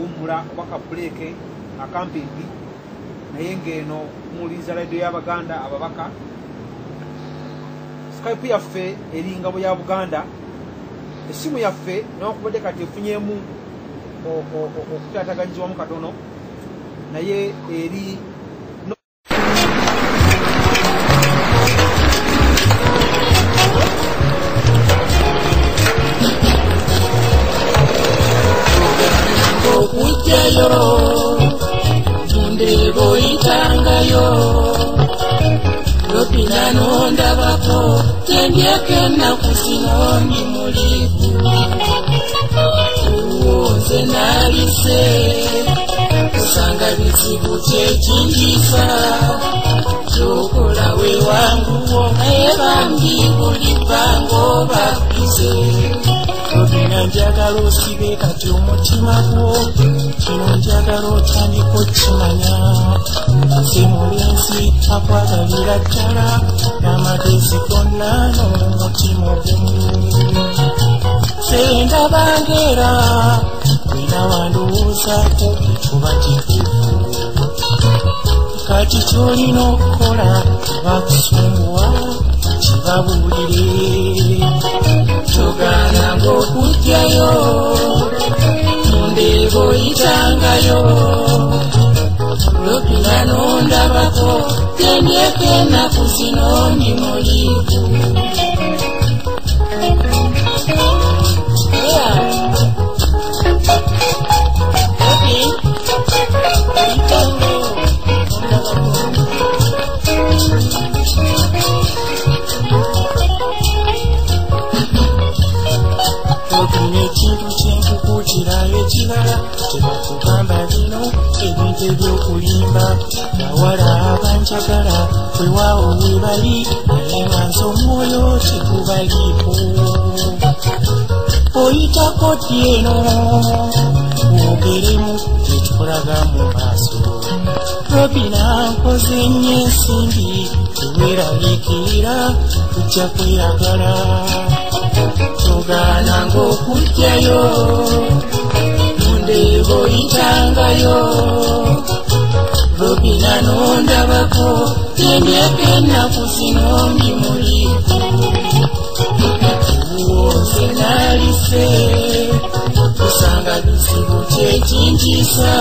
kakuwummula oba kabuleeke akampimpi naye ng'eno muwuliriza radiyo y'Abaganda ababaka. Skype yaffe eri ngabo ya Buganda, essimu yaffe n'okubadde kati efunyeemu okutaataganyizibwamu katono naye eri okujjayo mundebo itangayo lopinano ndabako tendyeko ennaku zino ndi muliku uwonze nalise kusanga bizibu kyekingiza kyokola we wanguwo naye bambi buli bbango bakuze Robina njagala osibe kati omutima gwo kino njagala otandika okimanya nze mulenzi akwagalira ddala n'amagezi gonna n'omutima ogumu se ndabangeera wina wandowoozaako etuba kituufu kati ky'olina okukola bakusunguwa kibabuulire togaana ng'okujjayo mundebo itangayo lopina nondabako tendyeko ennaku zino ndi muliku ekintu kyenkukutirayo ekirala tebakugamba bino ebintu ebyokulimba bawala abanjagala wewaawo webali naye nga nze omwoyo tekubaliiko oyitako ddi eno bwogeremu tekikulaga mu maaso Robina nkoze nnyo ensimbi teweeraliikirira tujja kweyagala togaana ng'okujjayo mundebo itangayo Robina nondabako tendyeko ennaku zino ndi muliku uwonze nalise kusanga bizibu kyekingiza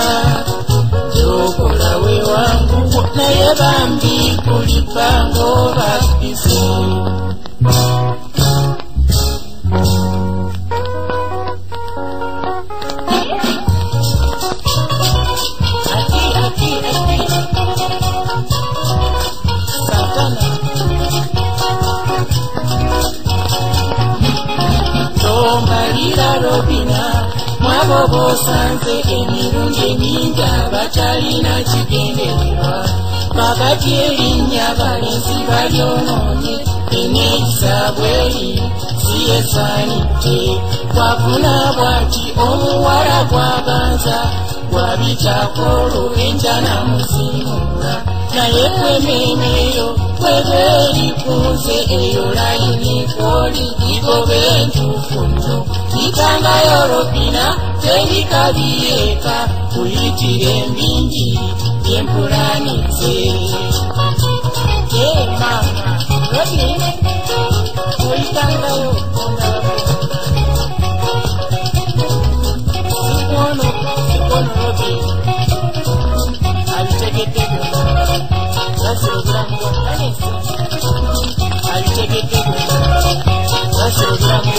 kyokola we wanguwo naye bambi buli bbango babize Robina mwabo bosanze emirundi emingi abatalina kigendererwa bagati erinnya balenzi balyonoonye eneekisaabwe eri siyesaanidde kwafuna bw'ati omuwala gwabanza gwabitako olw'enjana muzimuula naye kwemeemeeyo kwebe erikunze eyo layinikooli ligoba entuufu nno itangayo Robina terikaliyeeka kuyitira embingi byempulanitse mama Robina oyitangayo sikono Robina abitegedde basirogiramu abitegedde basirogiramu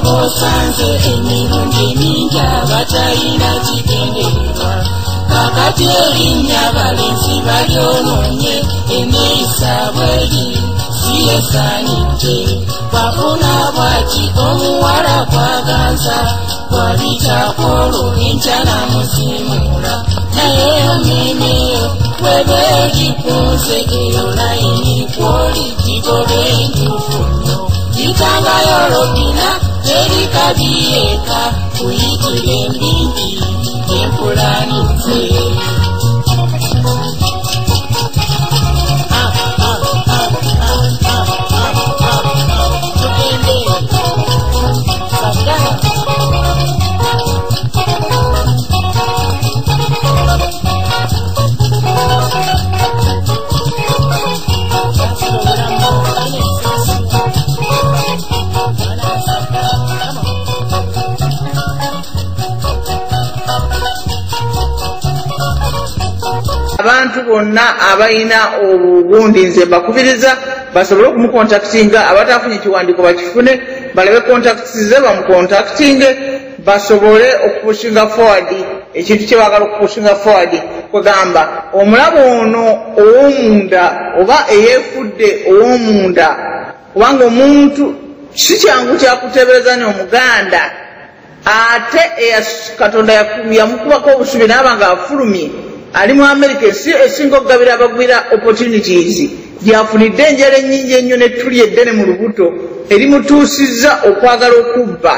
bosanze emirundi mingi abatalina kigendererwa kakati erinnya balenzi balyonoonye eneeyisa bweri siyesaanidde bafuna bwati omuwala kwaganza kwabitakwolwo enjana muzimuula naye omeneyo webeerikunze eyo layini kwolitigobe entuufu nnyo litangayo lobina terikabiyeka kuyitira embimbi empulanize abantu bonna abalina obugundi nze bakubiriza basobole okumukontaktinga abatafunye ekiwandiiko bakifune balabe kontakti ze bamukontaktinge basobole okupushinga forward ekintu kye baagala okupushinga forward kwegamba omulabo ono ow'omunda oba eyeefudde ow'omunda kubanga omuntu si kyangu kyakuteebereza ne omuganda ate katonda yamukubako obusubi naaba nga afulumye ali mu America esinga okugabira abagwira opportunities gyafunidde enjala ennyingi ennyo nettuli eddene mu lubuto erimutuusizza okwagala okubba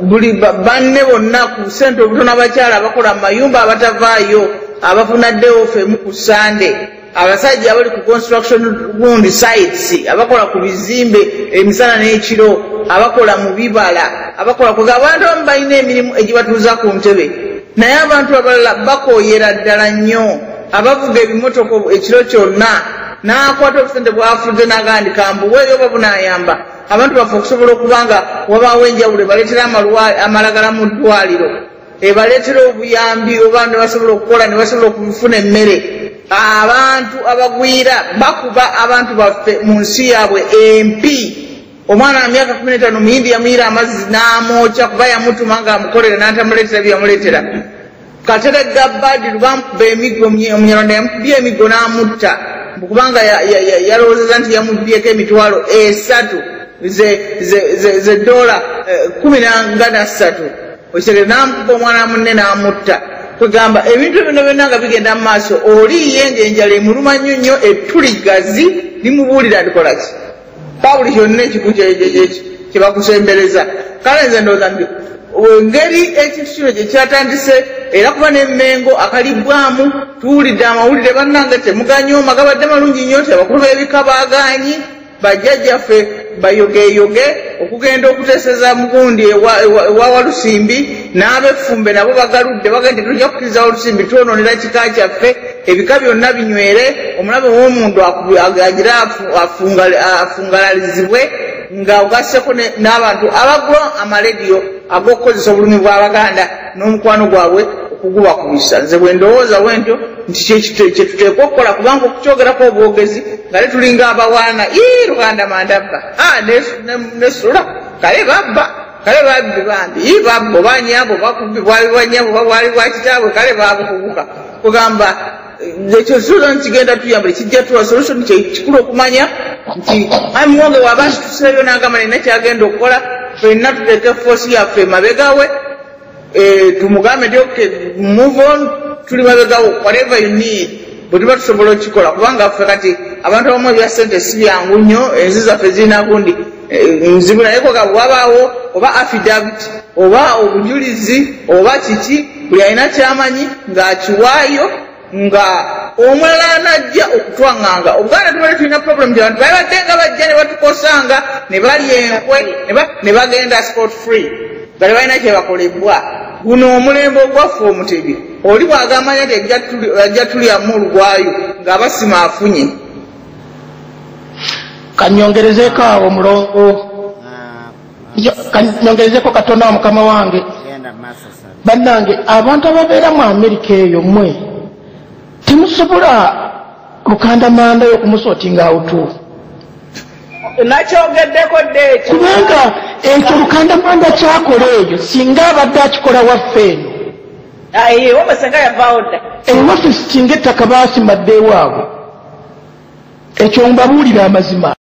buli banne bonna ku sente obutono abakyala abakola mu mayumba abatavaayo abafuna ddeofu emu ku Sande abasajja abali ku construction gundi sites abakola ku bizimbe emisana n'ekiro abakola mu bibala abakola ku abantu abamu balina emirimu egibatuuza ku ntebe naye abantu abalala bakooyera ddala nnyo abavuga ebimotoka ekiro kyonna n'akwata obusente bwafudde n'agandika mbuweeyo oba bunaayamba abantu baffe okusobola okuba nga wabaawo enjawulo ebaleetera amalagala mu ddwaliro ebaleetera obuyambi oba ne basobola okukola ne basobola okufuna emmere abantu abagwira bakuba abantu baffe mu nsi yaabwe empi omwana wa myaka 15 muyindi yamuyira amazzi n'amwokya kuba yamutuma ng'amukolera n'atamuleetera byamuleetera kateregga Badru bamukuba emiggo omunyarwanda yamukubye emiggo n'amutta kubanga yalowoozeza nti yamubbyeko emitwalo 3 ze dola 13 okitegeera n'amukuba omwana munne n'amutta kwegamba ebintu bino byonna nga bigenda mu maaso oliiye ng'enjala emuluma nnyo nnyo ettuligazi limubuulira ndikolaki buli kyonna ekiku kye bakusembereza kale nze ndowooza nti engeri ekintu kino gye kyatandise era kuba n'emmengo akalibbwamu tuwulidde amawulire bannange temuganyooma gabadde malungi nnyo ti abakulu b'ebika baaganyi bajjajjaffe bayogeeyoge okugenda okuteeseza mugundi ewa Walusimbi n'abeffumbe nabo bagaludde bagende tujja kukkiriza Walusimbi twonoonera kika kyaffe ebika byonna binywere omulabe w'omuntu agira afungalalizibwe nga ogasseko n'abantu abagula amalediyo ag'okukozesa obulumi bw'Abaganda n'omukwano gwabwe okugubakubisa nze bwe ndowooza bwentyo nti kyetuteekwa okukola kubanga okukyogerako obwogezi nga letulinga abawaana Luganda mandabba nesula kale babba kale babbi bambi babbo banyabo bakubbi bwali bwanyabo bwali bwakitaabwe kale babukubuka kugamba ekyo solution kigenda tuyambula kijja tuwa solution kikulu okumanya nti muwonge w'abantu tuseebyo n'agamba nina kyagenda okukola ffenna tuteeke force yaffe mabegawe tumugambe nti okay move on tuli mabegawo whatever you need bwe tuba tusobola okikola kubanga ffe kati abantu abamu ebya ssente si byangu nnyo ensi zaffe zirina gundi nzibu nayeko ga wabaawo oba affidavit oba obujulizi oba kiki buli alina kyamanyi ng'akiwaayo nga omulala najja okutwaŋŋanga Obuganda tubale tulina problem nti abantu babadde nga bajja ne batukosanga ne balya enkwe ne bagenda sport free nga tebalina kye bakolebwa guno omulembe ogwaffe Omutebi oli bw'agamanya nti ajja tulyamu olugwayo ng'abasima afunye kanyongerezeeko awo mulongo kanyongerezeeko katono mukama wange bannange abantu ababeera mu Amerika eyo mmwe temusobola lukanda manda y'okumusotinga awutu nakyogeddeko ddeeki kubanga ekyo Lukanda Mwanga kyakola eyo singa abadde akikola waffe eno omusenga yavaawo dda ewaffe singa ettaka baasimadde ewaabwe ekyo mbabuulira amazima